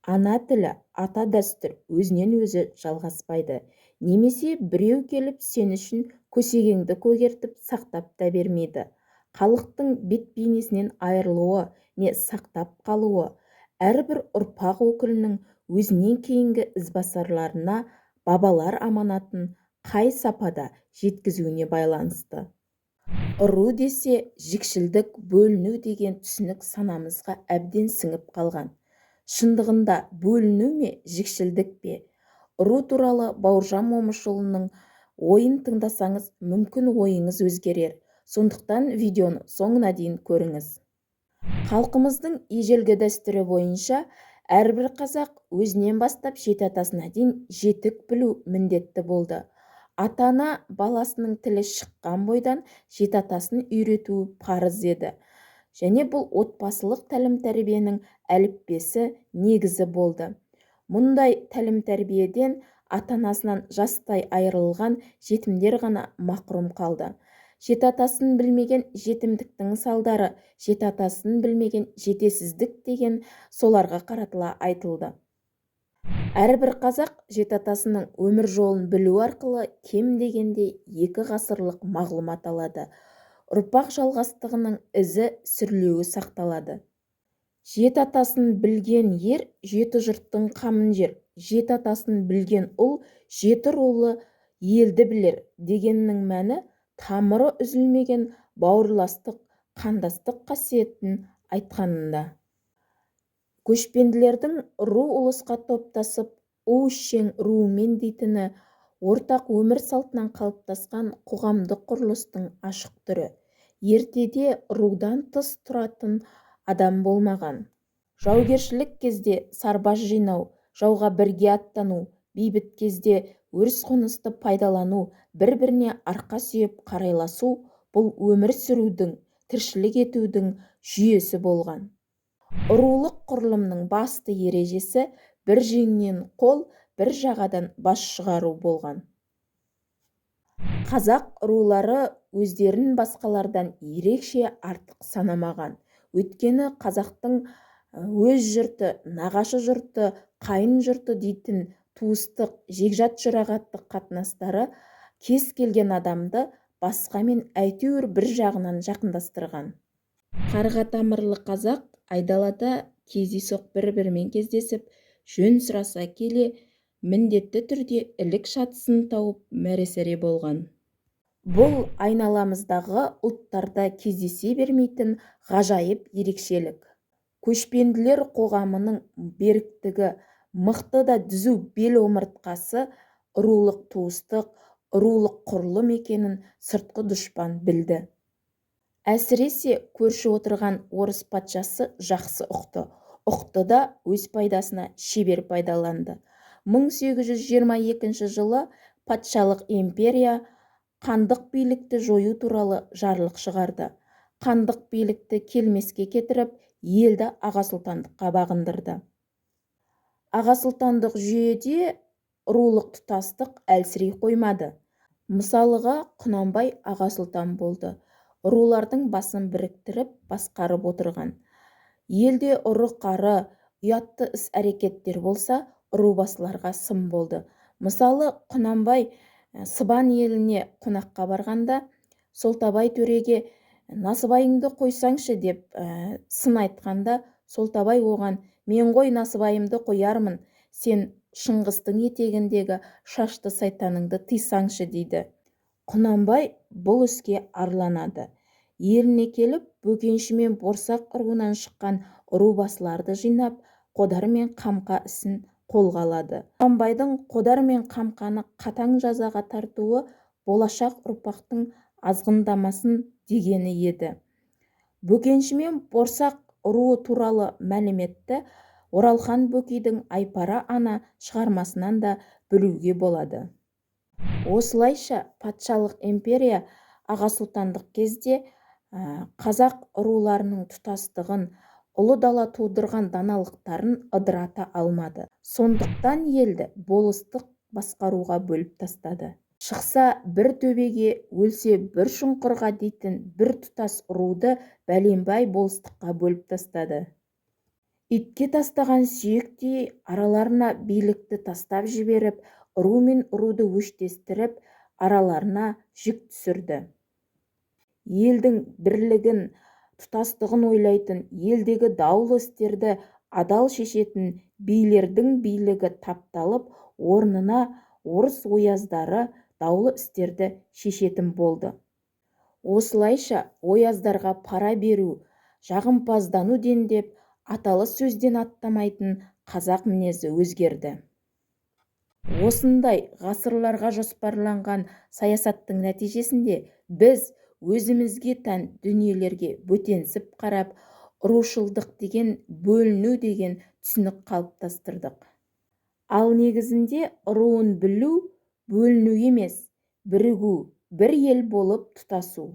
Ана тілі, ата дәстүр өзінен өзі жалғаспайды. Немесе біреу келіп сен үшін көсегеңді көгертіп сақтап та бермейді. Халықтың бет бейнесінен айырылуы не сақтап қалуы әрбір ұрпақ өкілінің өзінен кейінгі ізбасарларына бабалар аманатын қай сапада жеткізуіне байланысты. Ұру десе жікшілдік, бөліну деген түсінік санамызға әбден сіңіп қалған. Шындығында бөліну ме, жікшілдік пе? Ұру туралы Бауыржан Момышұлының ойын тыңдасаңыз, мүмкін ойыңыз өзгерер. Сондықтан видеоны соңына дейін көріңіз. Халқымыздың ежелгі дәстүрі бойынша әрбір қазақ өзінен бастап жеті атасына дейін жетік білу міндетті болды. Ата-ана баласының тілі шыққан бойдан жеті атасын үйретуі парыз еді. Және бұл отбасылық тәлім-тәрбиенің әліппесі негізі болды. Мұндай тәлім-тәрбиеден ата-анасынан жастай айырылған жетімдер ғана мақұрым қалды. Жеті атасын білмеген жетімдіктің салдары, жеті атасын білмеген жетесіздік деген соларға қаратыла айтылды. Әрбір қазақ жеті атасының өмір жолын білу арқылы кем дегенде 2 ғасырлық мағлұмат алады. Ұрпақ жалғастығының ізі сүрлеуі сақталады. Жеті атасын білген ер жеті жұрттың қамын жер, жеті атасын білген ұл жеті рулы елді білер дегеннің мәні тамыры үзілмеген бауырластық, қандастық қасиетін айтқанында. Көшпенділердің ру ұлысқа топтасып, у-үшең руымен дейтіні ортақ өмір салтынан қалыптасқан қоғамдық құрылыстың ашық түрі. Ертеде рудан тыс тұратын адам болмаған. Жаугершілік кезде сарбаз жинау, жауға бірге аттану, бейбіт кезде өріс-қонысты пайдалану, бір-біріне арқа сүйеп қарайласу бұл өмір сүрудің, тіршілік етудің жүйесі болған. Рулық құрылымның басты ережесі бір жеңнен қол, бір жағадан бас шығару болған. Қазақ рулары өздерін басқалардан ерекше артық санамаған. Өйткені қазақтың өз жұрты, нағашы жұрты, қайын жұрты дейтін туыстық, жекжат жұрағаттық қатынастары кез келген адамды басқамен әйтеуір бір жағынан жақындастырған. Қарға тамырлы қазақ айдалада кездейсоқ бір-бірімен кездесіп, жөн сұраса келе, міндетті түрде ілік шатысын тауып мәре-сәре болған. Бұл айналамыздағы ұлттарда кездесе бермейтін ғажайып ерекшелік. Көшпенділер қоғамының беріктігі, мықты да түзу бел омыртқасы рулық туыстық, рулық құрылым екенін сыртқы дұшпан білді. Әсіресе көрші отырған орыс патшасы жақсы ұқты да өз пайдасына шебер пайдаланды. 1822 жылы патшалық империя қандық билікті жою туралы жарлық шығарды. Қандық билікті келмеске кетіріп, елді аға сұлтандыққа бағындырды. Аға сұлтандық жүйеде рулық тұтастық әлсірей қоймады. Мысалыға Құнанбай аға сұлтан болды. Рулардың басын біріктіріп басқарып отырған. Елде ұры-қары, ұятты іс-әрекеттер болса, рубасыларға сын болды. Мысалы, Құнанбай Сыбан еліне қонаққа барғанда, Солтабай төреге насыбайыңды қойсаңшы деп сын айтқанда, Солтабай оған мен ғой насыбайымды қоярмын, сен Шыңғыстың етегіндегі шашты сайтаныңды тыйсаңшы дейді. Құнанбай бұл іске арланады. Еліне келіп, Бөкенші мен Борсақ руынан шыққан рубасыларды жинап, Қодар мен Қамқа ісін қолға алады. Құнанбайдың Қодар мен Қамқаны қатаң жазаға тартуы болашақ ұрпақтың азғындамасын дегені еді. Бөкенші мен Борсақ руы туралы мәліметті Оралхан Бөкейдің Айпара ана шығармасынан да білуге болады. Осылайша патшалық империя аға сұлтандық кезде қазақ руларының тұтастығын, ұлы дала тудырған даналықтарын ыдырата алмады. Сондықтан елді болыстық басқаруға бөліп тастады. Шықса бір төбеге, өлсе бір шұңқырға дейтін бір тұтас руды бәленбай болыстыққа бөліп тастады. Итке тастаған сүйектей араларына билікті тастап жіберіп, ру мен руды өштестіріп, араларына жүк түсірді. Елдің бірлігін, тұтастығын ойлайтын, елдегі даулы істерді адал шешетін билердің билігі тапталып, орнына орыс ояздары даулы істерді шешетін болды. Осылайша ояздарға пара беру, жағымпаздану дендеп, аталы сөзден аттамайтын қазақ мінезі өзгерді. Осындай ғасырларға жоспарланған саясаттың нәтижесінде біз өзімізге тән дүниелерге бөтенсіп қарап, рушылдық деген, бөліну деген түсінік қалыптастырдық. Ал негізінде руын білу, бөліну емес, бірігу, бір ел болып тұтасу.